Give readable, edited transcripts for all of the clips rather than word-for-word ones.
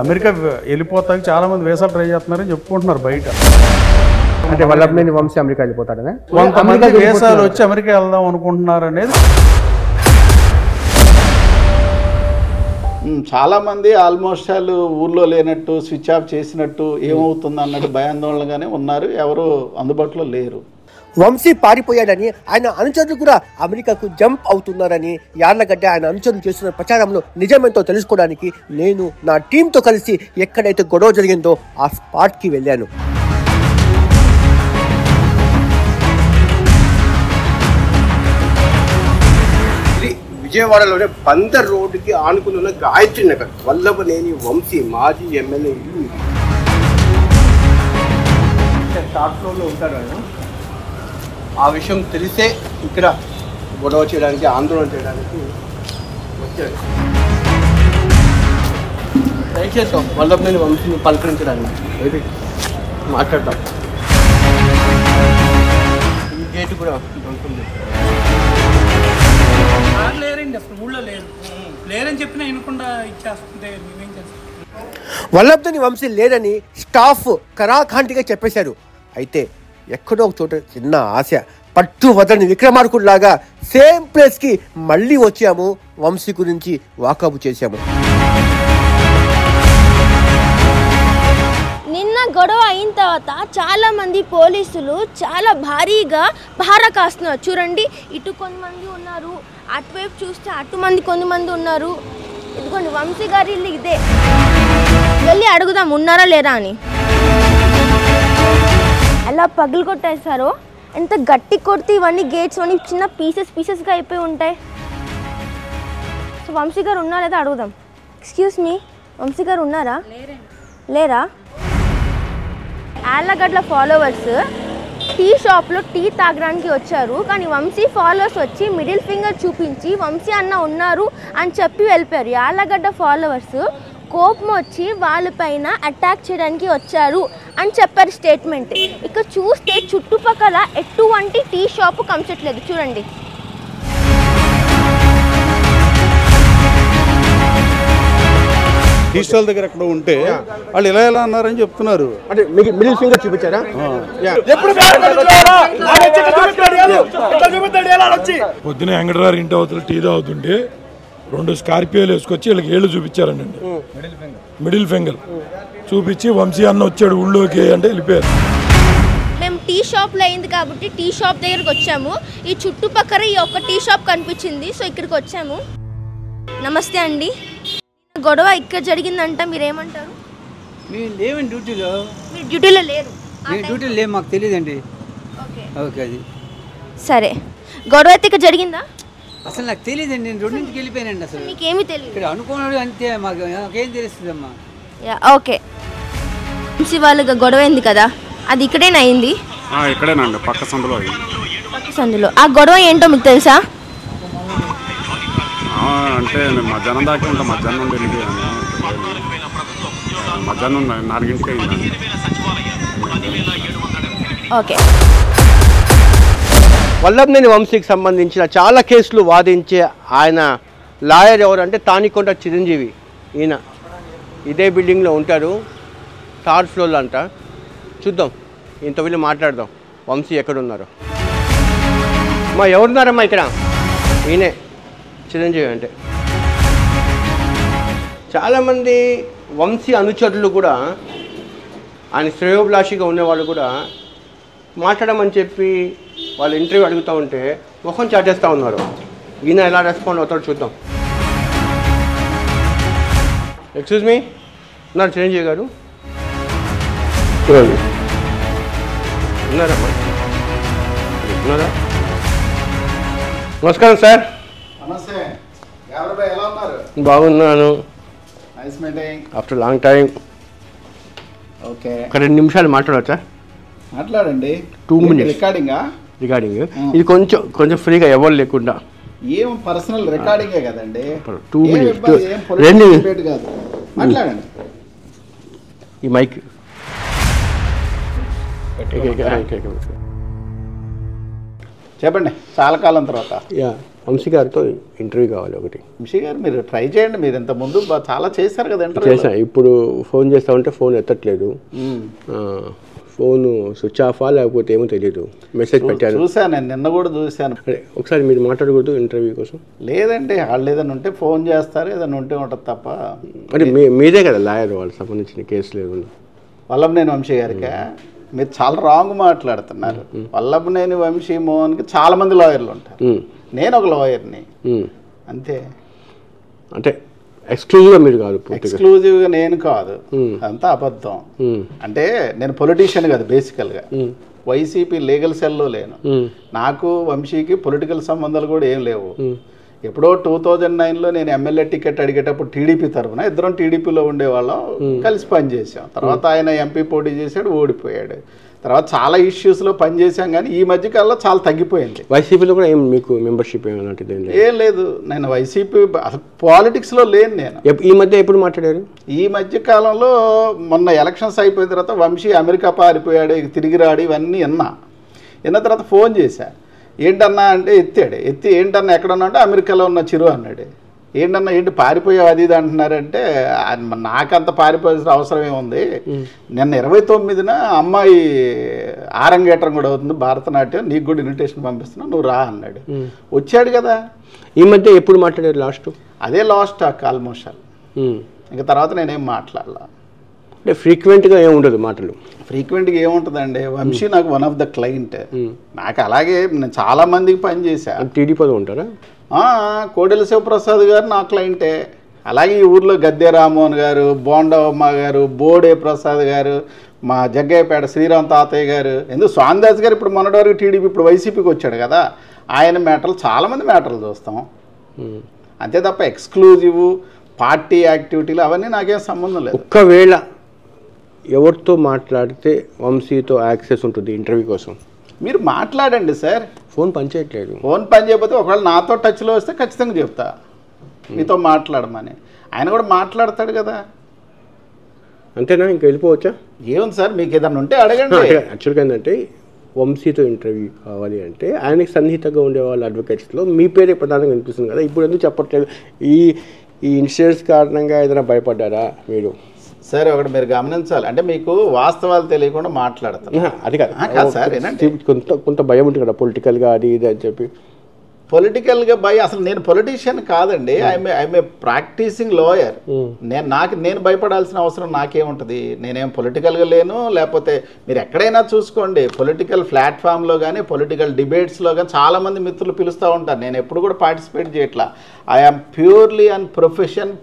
America వెళ్ళిపోతానికి చాలా మంది వీసాలు ట్రై చేస్తున్నారని చెప్పుకుంటున్నారు బయట. అంటే వల్లభనేని వంశీ అమెరికా వెళ్ళిపోతాడనే కొంతమంది వీసాలు వచ్చి అమెరికా వెళ్దాం అనుకుంటున్నారు అనేది. చాలామంది ఆల్మోస్ట్ వాళ్ళు ఊర్లో లేనట్టు స్విచ్ ఆఫ్ చేసినట్టు ఏమవుతుంది అన్నట్టు భయాందోళనగానే ఉన్నారు. ఎవరు అందుబాటులో లేరు. వంశీ పారిపోయాడని ఆయన అనుచరులు కూడా అమెరికాకు జంప్ అవుతున్నారని యార్లగడ్డ ఆయన అనుచరులు చేస్తున్న ప్రచారంలో నిజమేంతో తెలుసుకోవడానికి నేను నా టీంతో కలిసి ఎక్కడైతే గొడవ జరిగిందో ఆ స్పాట్కి వెళ్ళాను. విజయవాడలోనే బందర్ రోడ్డుకి ఆనుకుని ఉన్న గాయత్రి నగర్ వల్లభనేని వంశీ మాజీ ఎమ్మెల్యే ఇల్లు ఇది. టాప్ ఫ్లోర్లో ఉంటారు ఆయన. ఆ విషయం తెలిసే ఇక్కడ గొడవ చేయడానికి ఆందోళన చేయడానికి వచ్చారు. దయచేసి వల్లభనేని వంశీని పలకరించడానికి మాట్లాడతాం. ఈ గేట్ కూడా ఉంటుంది. లేరండి, అసలు ఊళ్ళో లేరు. లేరని చెప్పినా వినకుండా ఇచ్చేస్తుంటే మేమేం చేస్తాం. వల్లభనేని వంశీ లేరని స్టాఫ్ కరాఖండిగా చెప్పేశారు. అయితే ఎక్కడో ఒక చోట చిన్న ఆశ పట్టు వదని విక్రమార్కుడిలాగా సేమ్ ప్లేస్కి మళ్ళీ వచ్చాము. వంశీ గురించి వాకబు చేశాము. నిన్న గొడవ అయిన తర్వాత చాలామంది పోలీసులు చాలా భారీగా పహారా కాస్తున్నారు. చూడండి, ఇటు కొంతమంది ఉన్నారు, అటువైపు చూస్తే కొంతమంది ఉన్నారు. ఇదిగోండి వంశీ గారి ఇల్లు ఇదే. వెళ్ళి అడుగుదాం ఉన్నారా లేరా అని. ఎలా పగులు కొట్టేశారో, ఎంత గట్టి కొడితే ఇవన్నీ గేట్స్ అన్నీ చిన్న పీసెస్గా అయిపోయి ఉంటాయి. సో వంశీ గారు ఉన్నారా లేదా అడుగుదాం. ఎక్స్క్యూజ్ మీ, వంశీ గారు ఉన్నారా? లేరా? యార్లగడ్డ ఫాలోవర్స్ టీ షాప్లో టీ తాగడానికి వచ్చారు. కానీ వంశీ ఫాలోవర్స్ వచ్చి మిడిల్ ఫింగర్ చూపించి వంశీ అన్న ఉన్నారు అని చెప్పి వెళ్ళిపోయారు. యార్లగడ్డ ఫాలోవర్స్ కోపం వచ్చి వాళ్ళపైన అటాక్ చేయడానికి వచ్చారు అని చెప్పారు స్టేట్మెంట్. ఇక్కడ చూస్తే చుట్టుపక్కల ఎటువంటి టీ షాపు కనిపించట్లేదు. చూడండి, టీ స్టాల్ దగ్గర ఎక్కడ ఉంటే వాళ్ళు ఎలా అన్నారని చెప్తున్నారు. అంటే మిడిల్ ఫింగర్ చూపించారా? పొద్దున వెంకటరావు ఇంటి అవతల టీ తాగుతుంటే 2 స్కార్పియోలు వేసుకొచ్చి వీళ్ళకి ఏళ్ళు చూపించారండి. మిడిల్ ఫింగర్ చూపించి వంశీ అన్న వచ్చాడు ఊళ్ళోకి అంటే వెళ్ళిపోయారు. మేము టీ షాప్లో అయింది కాబట్టి టీ షాప్ దగ్గరికి వచ్చాము. ఈ చుట్టుపక్కల ఈ ఒక్క టీ షాప్ కనిపించింది, సో ఇక్కడికి వచ్చాము. నమస్తే అండి. గొడవ ఇక్కడ జరిగిందంట, మీరేమంటారు? మేము లేవండి డ్యూటీలో. మీరు డ్యూటీలో లేరు? మేము డ్యూటీలో లేవు, మాకు తెలియదండి. ఓకే, అది సరే. గొడవ అయితే ఇక్కడ జరిగిందా? అసలు నాకు తెలియదండి, నేను 2ంటికి వెళ్ళిపోయానండి. అసలు మీకేమీ తెలియదు? ఇక్కడ అనుకున్నాడు అంతే, మాకేం తెలుస్తుందమ్మా. ఓకే. వంశీ వాళ్ళ గొడవ అయింది కదా, అది ఇక్కడేనా అయింది? ఇక్కడేనండి, పక్క సందులో. ఆ గొడవ ఏంటో మీకు తెలుసా? అంటే మధ్యాహ్నం దాకా ఉంటాం. మధ్యాహ్నం నుండి వెళ్ళిపోయాను. మధ్యాహ్నం 4ంటికి అయింది. ఓకే. వల్లభనేని వంశీకి సంబంధించిన చాలా కేసులు వాదించే ఆయన లాయర్ ఎవరంటే తానికొండ చిరంజీవి. ఈయన ఇదే బిల్డింగ్లో ఉంటారు, 3rd ఫ్లోర్లో అంట. చూద్దాం, ఇంత వెళ్ళి మాట్లాడదాం వంశీ ఎక్కడున్నారో. అమ్మా ఎవరున్నారమ్మా ఇక్కడ? ఈయనే చిరంజీవి అంటే. చాలామంది వంశీ అనుచరులు కూడా, ఆయన శ్రేయోభిలాషిగా ఉండేవాళ్ళు కూడా మాట్లాడమని చెప్పి వాళ్ళు ఇంటర్వ్యూ అడుగుతూ ఉంటే ముఖం చాటేస్తూ ఉన్నారు. ఈయన ఎలా రెస్పాండ్ అవుతాడో చూద్దాం. ఎక్స్క్యూజ్ మీ, ఉన్నారు చిరంజీవి గారు? ఉన్నారమ్మా? ఉన్నారా? నమస్కారం సార్. నమస్తే. ఎలా ఉన్నారు? బాగున్నాను. Nice meeting after long time. Okay, ఒక 2 నిమిషాలు మాట్లాడవచ్చా? మాట్లాడండి. 2 minutes రికార్డింగ్. ఇది కొంచెం ఫ్రీగా ఎవరు లేకుండా. ఏం పర్సనల్ రికార్డింగే కదండి. 2 minutes కాదు, మాట్లాడండి. ఈ మైక్ చెప్పండి, చాలా కాలం తర్వాత. యా, వంశీ గారితో ఇంటర్వ్యూ కావాలి ఒకటి. వంశీ గారు మీరు ట్రై చేయండి, మీరు ఇంతకుముందు చాలా చేశారు కదా ఇంటర్వ్యూ. చేశాను, ఇప్పుడు ఫోన్ చేస్తామంటే ఫోన్ ఎత్తట్లేదు. ఫోన్ స్విచ్ ఆఫా లేకపోతే ఏమో తెలియదు. మెసేజ్ పెట్టాను, చూశాను నేను, నిన్న కూడా చూశాను. ఒకసారి మీరు మాట్లాడకూడదు ఇంటర్వ్యూ కోసం? లేదండి, వాళ్ళు ఏదైనా ఉంటే ఫోన్ చేస్తారు, ఏదైనా ఉంటే ఉంటుంది తప్ప. అంటే మీదే కదా లాయర్, వాళ్ళకి సంబంధించిన కేసులు ఏమన్నా? వల్లభనేని వంశీ గారికి మీరు చాలా రాంగ్ మాట్లాడుతున్నారు. వల్లభనేని వంశీ మోహన్కి చాలా మంది లాయర్లు ఉంటారు, నేను ఒక లాయర్ని అంతే. అంటే ఎక్స్క్లూజివ్గా మీరు కాదు? ఎక్స్క్లూజివ్గా నేను కాదు, అంతా అబద్ధం. అంటే నేను పొలిటీషియన్ కాదు బేసికల్గా, వైసీపీ లీగల్ సెల్లో లేను. నాకు వంశీకి పొలిటికల్ సంబంధాలు కూడా ఏం లేవు. ఎప్పుడో 2009లో నేను ఎమ్మెల్యే టికెట్ అడిగేటప్పుడు టీడీపీ తరఫున ఇద్దరం టీడీపీలో ఉండేవాళ్ళం, కలిసి పనిచేసాం. తర్వాత ఆయన ఎంపీ పోటీ చేశాడు, ఓడిపోయాడు. తర్వాత చాలా ఇష్యూస్లో పనిచేసాం, కానీ ఈ మధ్య కాలంలో చాలా తగ్గిపోయింది. వైసీపీలో కూడా ఏం మీకు మెంబర్షిప్ ఏమలాంటిది ఏం లేదు. నేను వైసీపీ అసలు పాలిటిక్స్లో లేను నేను. ఈ మధ్య ఎప్పుడు మాట్లాడారు? ఈ మధ్య కాలంలో మొన్న ఎలక్షన్స్ అయిపోయిన తర్వాత వంశీ అమెరికా పారిపోయాడు, తిరిగి రాడు, ఇవన్నీ విన్న తర్వాత ఫోన్ చేశా. ఏంటన్నా అంటే ఎత్తి ఏంటన్నా ఎక్కడన్నా అంటే అమెరికాలో ఉన్న చిరు అన్నాడు. ఏంటన్నా ఏంటి పారిపోయావు అది ఇది అంటున్నారంటే, నాకంత పారిపోయాల్సిన అవసరం ఏముంది, నిన్న 29న అమ్మాయి ఆరంగేట్రం కూడా అవుతుంది భరతనాట్యం, నీకు కూడా ఇన్విటేషన్ పంపిస్తున్నా, నువ్వు రా అన్నాడు. వచ్చాడు కదా. ఈ మధ్య ఎప్పుడు మాట్లాడారు లాస్ట్? అదే లాస్ట్ టాక్ ఆల్మోస్ట్. ఇంకా తర్వాత నేనేం మాట్లాడాల. అంటే ఫ్రీక్వెంట్గా ఏముండదు మాటలు? ఫ్రీక్వెంట్గా ఏముంటుందండి, వంశీ నాకు వన్ ఆఫ్ ద క్లయింట్. నాకు అలాగే నేను చాలా మందికి పనిచేశా. టీడీపీలో ఉంటారా? కోడెల శివప్రసాద్ గారు నా క్లయింటే. అలాగే ఈ ఊర్లో గద్దె రామ్మోహన్ గారు, బోండవమ్మ గారు, బోడే ప్రసాద్ గారు, మా జగ్గయ్యపేట శ్రీరామ్ తాతయ్య గారు, ఎందుకు స్వామిదాస్ గారు ఇప్పుడు మొన్నటి వరకు టీడీపీ, ఇప్పుడు వైసీపీకి వచ్చాడు కదా, ఆయన మ్యాటర్లు చాలామంది మ్యాటర్లు చూస్తాం అంతే తప్ప ఎక్స్క్లూజివ్ పార్టీ యాక్టివిటీలు అవన్నీ నాకేం సంబంధం లేదు. ఒక్కవేళ ఎవరితో మాట్లాడితే వంశీతో యాక్సెస్ ఉంటుంది ఇంటర్వ్యూ కోసం? మీరు మాట్లాడండి సార్. ఫోన్ పనిచేయట్లేదు. ఫోన్ పని చేయకపోతే ఒకవేళ నాతో టచ్లో వస్తే ఖచ్చితంగా చెప్తా మీతో మాట్లాడమని. ఆయన కూడా మాట్లాడతాడు కదా. అంతేనా? ఇంక వెళ్ళిపోవచ్చా? ఏముంది సార్, మీకు ఏదన్నా ఉంటే అడగండి. యాక్చువల్గా ఏంటంటే వంశీతో ఇంటర్వ్యూ కావాలి అంటే ఆయనకి సన్నిహితంగా ఉండే వాళ్ళ అడ్వకేట్స్లో మీ పేరే ప్రధానంగా వినిపిస్తుంది కదా, ఇప్పుడు ఎందుకు చెప్పట్లేదు? ఈ ఇన్సిడెంట్స్ కారణంగా ఏదైనా భయపడ్డారా మీరు? సరే, ఒకటి మీరు గమనించాలి, అంటే మీకు వాస్తవాలు తెలియకుండా మాట్లాడతారు. అది కాదు సార్, కొంత భయం ఉంటుంది కదా పొలిటికల్గా అది ఇది అని చెప్పి. పొలిటికల్గా అసలు నేను పొలిటీషియన్ కాదండి, ఐఎమ్ ఏ ప్రాక్టీసింగ్ లాయర్. నేను భయపడాల్సిన అవసరం నాకేముంటుంది? నేనేం పొలిటికల్గా లేను. లేకపోతే మీరు ఎక్కడైనా చూసుకోండి, పొలిటికల్ ప్లాట్ఫామ్లో కానీ పొలిటికల్ డిబేట్స్లో కానీ చాలామంది మిత్రులు పిలుస్తూ ఉంటారు, నేను ఎప్పుడు కూడా పార్టిసిపేట్ చేయట్లా. I'm purely and profession.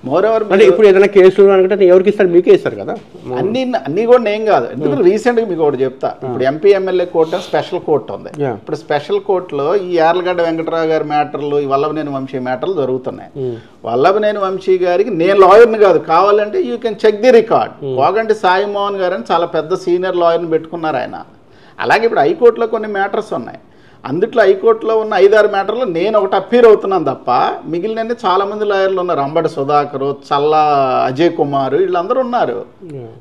More over ఇప్పుడు ఏదైనా కేసులు అనుకుంటే ఎవరికి ఇస్తారు? మీకే ఇస్తారు కదా. అన్నీ కూడా నేను కాదు. ఎందుకంటే రీసెంట్గా మీకు ఒకటి చెప్తా, ఇప్పుడు ఎంపీ ఎమ్మెల్యే కోర్టు అని స్పెషల్ కోర్టు ఉంది. ఇప్పుడు స్పెషల్ కోర్టులో ఈ యార్లగడ్డ వెంకటరావు గారి మ్యాటర్లు, ఈ వల్లభనేని వంశీ మ్యాటర్లు జరుగుతున్నాయి. వల్లభనేని వంశీ గారికి నేను లాయర్ని కాదు, కావాలంటే you can check the record. Koganti Sai Mohan గారు అని చాలా పెద్ద సీనియర్ లాయర్ని పెట్టుకున్నారు ఆయన. అలాగే ఇప్పుడు హైకోర్టులో కొన్ని మ్యాటర్స్ ఉన్నాయి. అందుట్లో హైకోర్టులో ఉన్న 5-6 మ్యాటర్లు నేను ఒకటి అప్పీర్ అవుతున్నాను తప్ప మిగిలిన చాలామంది లాయర్లు ఉన్నారు. అంబటి సుధాకరు, చల్లా అజయ్ కుమార్, వీళ్ళందరూ ఉన్నారు.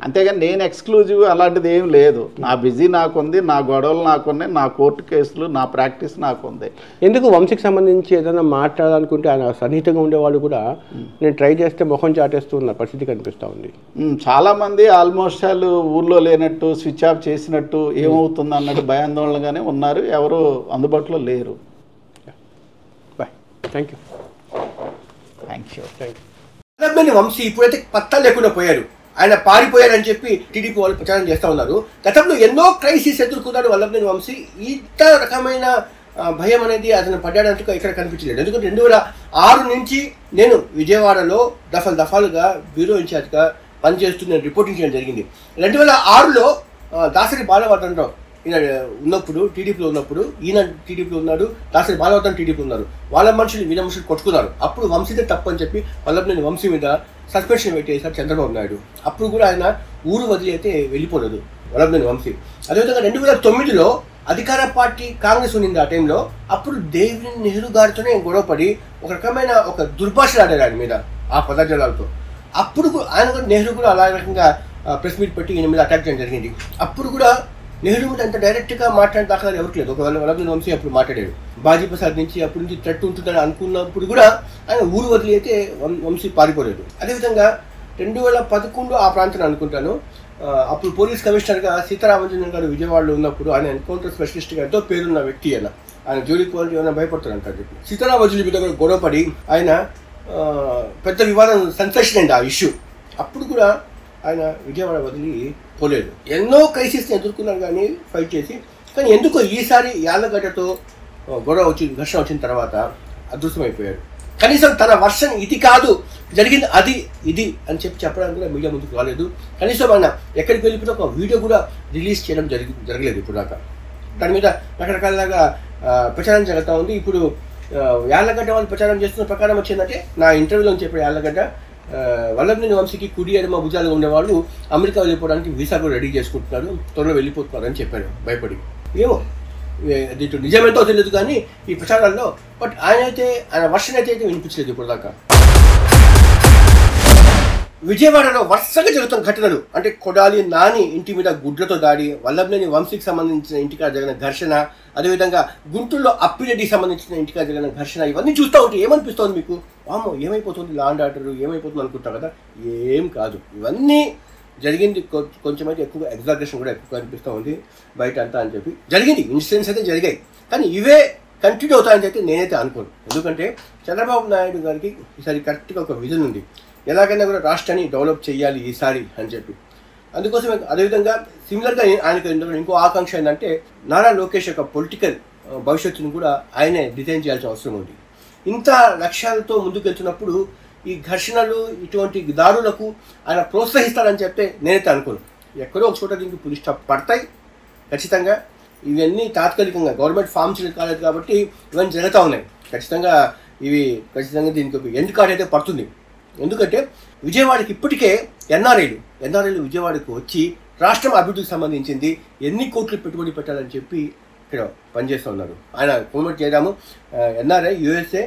అంతేగాని నేను ఎక్స్క్లూజివ్ అలాంటిది ఏం లేదు. నా బిజీ నాకుంది, నా గొడవలు నాకున్నాయి, నా కోర్టు కేసులు, నా ప్రాక్టీస్ నాకుంది. ఎందుకు వంశీకి సంబంధించి ఏదైనా మాట్లాడాలనుకుంటే ఆయన సన్నిహితంగా ఉండేవాళ్ళు కూడా నేను ట్రై చేస్తే మొహం చాటేస్తున్న పరిస్థితి కనిపిస్తూ ఉంది. చాలామంది ఆల్మోస్ట్ వాళ్ళు ఊర్లో లేనట్టు, స్విచ్ ఆఫ్ చేసినట్టు, ఏమవుతుంది అన్నట్టు భయాందోళనగానే ఉన్నారు. ఎవరు అందుబాటులో లేరు. Bye. Thank you. Vallabhaneni Vamsi ఇప్పుడైతే పత్తా లేకుండా పోయారు. ఆయన పారిపోయారని చెప్పి టీడీపీ వాళ్ళు ప్రచారం చేస్తూ ఉన్నారు. గతంలో ఎన్నో క్రైసిస్ ఎదుర్కొన్నాడు వల్లభనేని వంశీ. ఇంత రకమైన భయం అనేది అతను పడ్డాడంటూ ఇక్కడ కనిపించలేదు. ఎందుకంటే 2006 నుంచి నేను విజయవాడలో దఫాలుగా బ్యూరో ఇన్ఛార్జ్గా పనిచేస్తూ నేను రిపోర్టింగ్ చేయడం జరిగింది. 2006లో దాసరి బాలవర్ధనరావు ఈయన ఉన్నప్పుడు, టీడీపీలో ఉన్నప్పుడు, ఈయన టీడీపీలో ఉన్నాడు, దాసరి బాలవర్ధన్ టీడీపీలో ఉన్నారు. వాళ్ళ మనుషులు వీళ్ళ మనుషులు కొట్టుకున్నారు. అప్పుడు వంశీదే తప్పు అని చెప్పి వల్లభనేని వంశీ మీద సస్పెన్షన్ పెట్టేశారు చంద్రబాబు నాయుడు. అప్పుడు కూడా ఆయన ఊరు వదిలి అయితే వెళ్ళిపోలేదు వల్లభనేని వంశీ. అదేవిధంగా 2009లో అధికార పార్టీ కాంగ్రెస్ ఉన్నింది ఆ టైంలో. అప్పుడు దేవినేని నెహ్రూ గారితోనే గొడవపడి ఒక రకమైన ఒక దుర్భాషలు ఆడారు ఆయన మీద ఆ పదజాలాలతో. అప్పుడు ఆయన కూడా నెహ్రూ కూడా అలా రకంగా ప్రెస్ మీట్ పెట్టి ఈయన మీద అటాక్ చేయడం జరిగింది. అప్పుడు కూడా నెహ్రూ మీద అంత డైరెక్ట్గా మాట్లాడే దాఖలాలు ఎవరికి లేదు. ఒకవేళ వల్లభనేని వంశీ అప్పుడు మాట్లాడాడు. బాజీ ప్రసాద్ నుంచి అప్పటి నుంచి థ్రెట్ ఉంటుందని అనుకున్నప్పుడు కూడా ఆయన ఊరు వదిలి అయితే వంశీ పారిపోలేదు. అదేవిధంగా 2011 ఆ ప్రాంతాన్ని అనుకుంటాను, అప్పుడు పోలీస్ కమిషనర్గా సీతారామచంద్రన్ గారు విజయవాడలో ఉన్నప్పుడు ఆయన ఎన్కౌంటర్ స్పెషలిస్ట్గా ఎంతో పేరున్న వ్యక్తి. ఆయన జోలికి పోవాలి ఏమైనా భయపడతారంటారు చెప్పి సీతారామచంద్రుడి మీద కూడా గొడవపడి ఆయన పెద్ద వివాదం సెన్సేషన్ అయింది ఆ ఇష్యూ. అప్పుడు కూడా ఆయన విజయవాడ వదిలి పోలేదు. ఎన్నో క్రైసిస్ని ఎదుర్కొన్నారు కానీ ఫైట్ చేసి, కానీ ఎందుకో ఈసారి యాళ్ళగడ్డతో గొడవ ఘర్షణ వచ్చిన తర్వాత అదృశ్యమైపోయాడు. కనీసం తన వర్షన్ ఇది కాదు జరిగింది అది ఇది అని చెప్పడానికి కూడా మీడియా ముందుకు రాలేదు. కనీసం ఆయన ఎక్కడికి వెళ్ళిపోతే ఒక వీడియో కూడా రిలీజ్ చేయడం జరగలేదు ఇప్పుడు దాకా. దాని మీద రకరకాలుగా ప్రచారం జరుగుతూ ఉంది. ఇప్పుడు యాళ్ళగడ్డ వాళ్ళు ప్రచారం చేస్తున్న ప్రకారం వచ్చిందంటే, నా ఇంటర్వ్యూలో చెప్పాడు యాళ్ళగడ్డ వల్లభనేని వంశీకి కుడి ఎడమ భుజాలుగా ఉండేవాళ్ళు అమెరికా వెళ్ళిపోవడానికి వీసా కూడా రెడీ చేసుకుంటున్నారు, త్వరలో వెళ్ళిపోతున్నారు అని చెప్పాడు భయపడి. ఏమో దీంట్లో నిజమేంతో తెలియదు కానీ ఈ ప్రచారాల్లో, బట్ ఆయన వర్షన్ అయితే వినిపించలేదు ఇప్పుడు దాకా. విజయవాడలో వరుసగా జరుగుతున్న ఘటనలు అంటే కొడాలి నాని ఇంటి మీద గుడ్లతో దాడి, వల్లభనేని వంశీకి సంబంధించిన ఇంటికాడ జరిగిన ఘర్షణ, అదేవిధంగా గుంటూరులో అప్పిరెడ్డికి సంబంధించిన ఇంటికాడ జరిగిన ఘర్షణ, ఇవన్నీ చూస్తూ ఉంటే ఏమనిపిస్తుంది మీకు? వామ్మో ఏమైపోతుంది లా అండ్ ఆర్డర్ ఏమైపోతుంది అనుకుంటారు కదా. ఏం కాదు, ఇవన్నీ జరిగింది కొంచెం అయితే ఎక్కువ ఎగ్జాగరేషన్ కూడా ఎక్కువ అనిపిస్తూ ఉంది బయట అంతా అని చెప్పి. జరిగింది, ఇన్సిడెంట్స్ అయితే జరిగాయి, కానీ ఇవే కంటిన్యూ అవుతాయని అయితే నేనైతే అనుకోను. ఎందుకంటే చంద్రబాబు నాయుడు గారికి ఈసారి కరెక్ట్గా ఒక విజన్ ఉంది, ఎలాగైనా కూడా రాష్ట్రాన్ని డెవలప్ చేయాలి ఈసారి అని చెప్పి. అందుకోసమే అదేవిధంగా సిమిలర్గా ఆయనకు ఇంకో ఆకాంక్ష ఏంటంటే నారా లోకేష్ యొక్క పొలిటికల్ భవిష్యత్తును కూడా ఆయనే డిజైన్ చేయాల్సిన అవసరం ఉంది. ఇంత లక్ష్యాలతో ముందుకు వెళ్తున్నప్పుడు ఈ ఘర్షణలు ఇటువంటి దారులకు ఆయన ప్రోత్సహిస్తాడని చెప్తే నేనైతే అనుకోను. ఎక్కడో ఒక చోట దీనికి పులి స్టాప్ పడతాయి ఖచ్చితంగా. ఇవన్నీ తాత్కాలికంగా గవర్నమెంట్ ఫార్మ్స్ కాలేదు కాబట్టి ఇవన్నీ జరుగుతూ ఉన్నాయి. ఖచ్చితంగా దీనికి ఒక ఎండ్ కార్డ్ అయితే పడుతుంది. ఎందుకంటే విజయవాడకి ఇప్పటికే ఎన్ఆర్ఐలు విజయవాడకు వచ్చి రాష్ట్రం అభివృద్ధికి సంబంధించింది ఎన్ని కోట్లు పెట్టుబడి పెట్టాలని చెప్పి ఇక్కడ పనిచేస్తూ ఉన్నారు. ఆయన Komati Jayaram NRI USA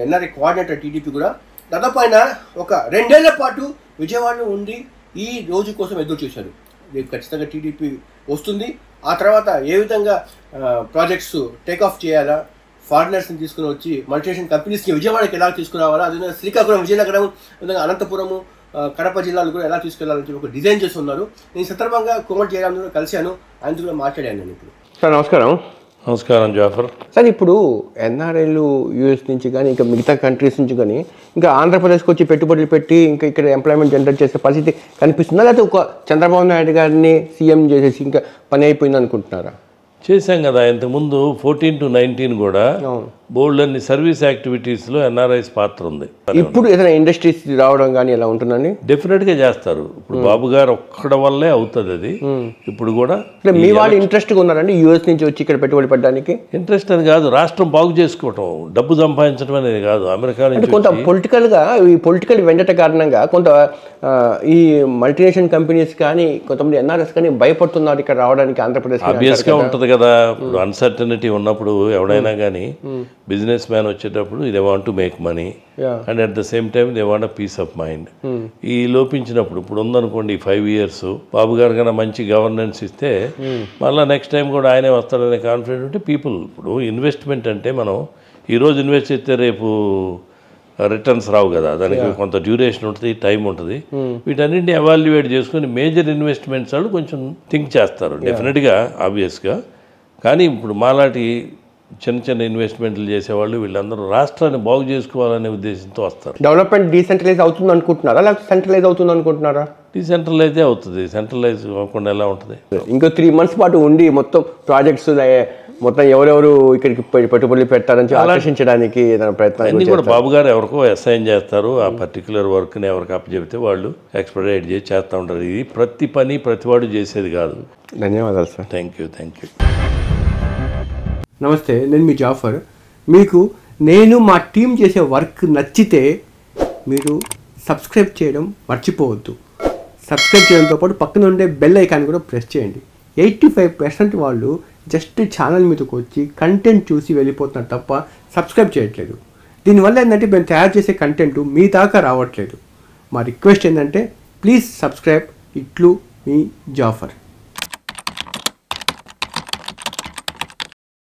NRI coordinator TDP కూడా దాదాపు ఆయన ఒక 2 ఏళ్ల పాటు విజయవాడలో ఉండి ఈ రోజు కోసం ఎదురు చూశారు. ఖచ్చితంగా టీడీపీ వస్తుంది, ఆ తర్వాత ఏ విధంగా ప్రాజెక్ట్స్ టేక్ ఆఫ్ చేయాలా, ఫారినర్స్ని తీసుకుని వచ్చి మల్టీనేషనల్ కంపెనీస్ని విజయవాడకి ఎలా తీసుకురావాలా, అదేవిధంగా శ్రీకాకుళం, విజయనగరం, విధంగా అనంతపురము, కడప జిల్లాలు కూడా ఎలా తీసుకెళ్లాలని చెప్పి ఒక డిజైన్ చేస్తున్నారు. నేను సందర్భంగా కోమటి జయరామ్ కూడా కలిశాను, ఆయనతో కూడా మాట్లాడాను నేను ఇప్పుడు. సార్ నమస్కారం. నమస్కారం జాఫర్ సార్. ఇప్పుడు ఎన్ఆర్ఐలు యూఎస్ నుంచి కానీ ఇంకా మిగతా కంట్రీస్ నుంచి కానీ ఇంకా ఆంధ్రప్రదేశ్కి వచ్చి పెట్టుబడులు పెట్టి ఇంకా ఇక్కడ ఎంప్లాయ్మెంట్ జనరేట్ చేసే పరిస్థితి కనిపిస్తుందా, లేకపోతే ఒక చంద్రబాబు నాయుడు గారిని సీఎం చేసేసి ఇంకా పని అయిపోయింది అనుకుంటున్నారా? చేశాం కదా ఇంతకుముందు 14 to 19 కూడా బోల్డ్ అన్ని సర్వీస్ యాక్టివిటీస్లో ఎన్ఆర్ఐస్ పాత్ర ఉంది. ఇప్పుడు ఏదైనా ఇండస్ట్రీస్ రావడం కానీ ఎలా ఉంటుందండి? డెఫినెట్గా చేస్తారు. ఇప్పుడు బాబు గారు ఒక్కడ వల్లే అవుతుంది అది. ఇప్పుడు కూడా మీ వాళ్ళు ఇంట్రెస్ట్గా ఉన్నారండి యూఎస్ నుంచి వచ్చి ఇక్కడ పెట్టుబడి పెట్టడానికి? ఇంట్రెస్ట్ అని కాదు, రాష్ట్రం బాగు చేసుకోవటం, డబ్బు సంపాదించడం అనేది కాదు. అమెరికా నుంచి కొంత పొలిటికల్గా ఈ పొలిటికల్ వెండట కారణంగా కొంత ఈ మల్టీనేషనల్ కంపెనీస్ కానీ కొంతమంది ఎన్ఆర్ఎస్ కానీ భయపడుతున్నారు ఇక్కడ రావడానికి ఆంధ్రప్రదేశ్. ఆబ్వియస్గా ఉంటుంది కదా, ఇప్పుడు అన్సర్టనిటీ ఉన్నప్పుడు ఎవడైనా కానీ బిజినెస్ మ్యాన్ వచ్చేటప్పుడు they want to make money and at the same time they want a peace of mind. ఈ లోపించినప్పుడు ఇప్పుడు ఉందనుకోండి 5 years బాబు గారు కన్నా మంచి గవర్నెన్స్ ఇస్తే మళ్ళీ నెక్స్ట్ టైం కూడా ఆయనే వస్తాడనే కాన్ఫిడెంట్ ఉంటే పీపుల్. ఇప్పుడు ఇన్వెస్ట్మెంట్ అంటే మనం ఈరోజు ఇన్వెస్ట్ చేస్తే రేపు రిటర్న్స్ రావు కదా, దానికి కొంత డ్యూరేషన్ ఉంటుంది, టైం ఉంటుంది. వీటన్నింటినీ ఎవాల్యుయేట్ చేసుకుని మేజర్ ఇన్వెస్ట్మెంట్స్ వాళ్ళు కొంచెం థింక్ చేస్తారు డెఫినెట్గా, ఆబ్వియస్గా. కానీ ఇప్పుడు మాలాంటి చిన్న ఇన్వెస్ట్మెంట్లు చేసేవాళ్ళు వీళ్ళందరూ రాష్ట్రాన్ని బాగు చేసుకోవాలనే ఉద్దేశంతో వస్తారు. డెవలప్మెంట్ డీసెంట్రలైజ్ అవుతుంది అనుకుంటున్నారా, లేకపోతే సెంట్రలైజ్ అవుతుంది అనుకుంటున్నారా? డీసెంట్రలైజే అవుతుంది, సెంట్రలైజ్ అవ్వకుండా ఎలా ఉంటుంది? ఇంకో 3 months పాటు ఉండి మొత్తం ప్రాజెక్ట్స్ మొత్తం ఎవరెవరు ఇక్కడికి పెట్టుబడులు పెట్టారని ఆకర్షించడానికి ఏదైనా ప్రయత్నం అన్నీ కూడా బాబు గారు ఎవరికో అసైన్ చేస్తారు. ఆ పర్టికులర్ వర్క్ని ఎవరికి అప్పచెప్తే వాళ్ళు ఎక్స్పెడైట్ చేసి చేస్తూ ఉంటారు. ఇది ప్రతి పని ప్రతివాడు చేసేది కాదు. ధన్యవాదాలు సార్. Thank you. నమస్తే, నేను మీ జాఫర్. మీకు నేను మా టీం చేసే వర్క్ నచ్చితే మీరు సబ్స్క్రైబ్ చేయడం మర్చిపోవద్దు. సబ్స్క్రైబ్ చేయడంతో పాటు పక్కన ఉండే బెల్ ఐకాన్ కూడా ప్రెస్ చేయండి. 85% వాళ్ళు జస్ట్ ఛానల్ మీదకి వచ్చి కంటెంట్ చూసి వెళ్ళిపోతున్నారు తప్ప సబ్స్క్రైబ్ చేయట్లేదు. దీనివల్ల ఏంటంటే మేము తయారు చేసే కంటెంట్ మీ దాకా రావట్లేదు. మా రిక్వెస్ట్ ఏంటంటే ప్లీజ్ సబ్స్క్రైబ్. ఇట్లు మీ జాఫర్.